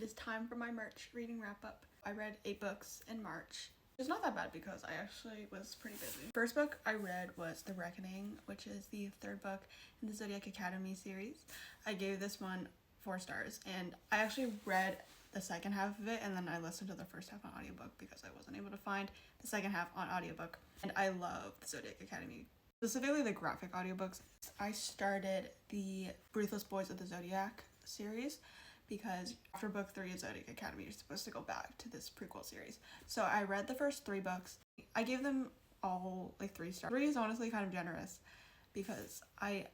is time for my March reading wrap up. I read 8 books in March. It's not that bad because I actually was pretty busy. First book I read was The Reckoning, which is the 3rd book in the Zodiac Academy series. I gave this one 4 stars, and I actually read the second half of it and then I listened to the first half on audiobook because I wasn't able to find the second half on audiobook. And I love the Zodiac Academy, specifically the graphic audiobooks. I started the Ruthless Boys of the Zodiac series because after book 3 of Zodiac Academy, you're supposed to go back to this prequel series. So I read the first 3 books. I gave them all like 3 stars. 3 is honestly kind of generous because I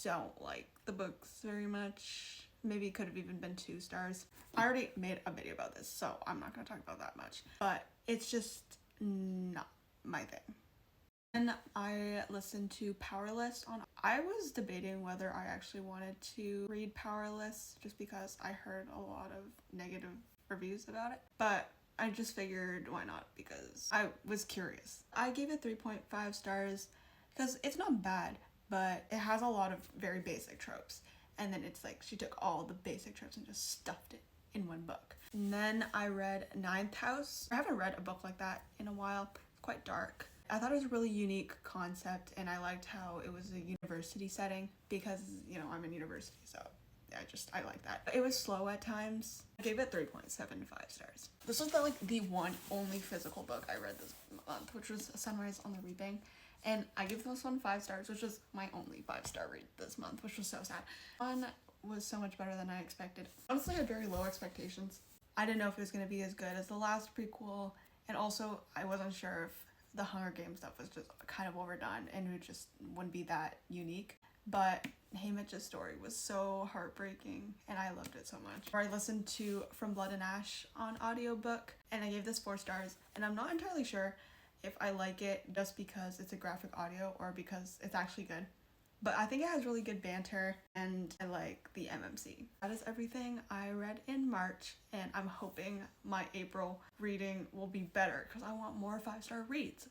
don't like the books very much. Maybe it could have even been 2 stars. I already made a video about this, so I'm not going to talk about that much. But it's just not my thing. And I listened to Powerless on. I was debating whether I actually wanted to read Powerless just because I heard a lot of negative reviews about it. But I just figured why not, because I was curious. I gave it 3.5 stars because it's not bad, but it has a lot of very basic tropes. And then it's like she took all the basic tropes and just stuffed it in one book. And then I read Ninth House. I haven't read a book like that in a while. It's quite dark. I thought it was a really unique concept, and I liked how it was a university setting because, you know, I'm in university, so I like that. It was slow at times. I gave it 3.75 stars. This was the only physical book I read this month, which was Sunrise on the Reaping. And I gave this one 5 stars, which was my only 5-star read this month, which was so sad. One was so much better than I expected. Honestly, I had very low expectations. I didn't know if it was going to be as good as the last prequel, and also I wasn't sure if the Hunger Games stuff was just kind of overdone and it just wouldn't be that unique. But Haymitch's story was so heartbreaking and I loved it so much. I listened to From Blood and Ash on audiobook and I gave this 4 stars, and I'm not entirely sure if I like it just because it's a graphic audio or because it's actually good. But I think it has really good banter and I like the MMC. That is everything I read in March, and I'm hoping my April reading will be better because I want more 5-star reads.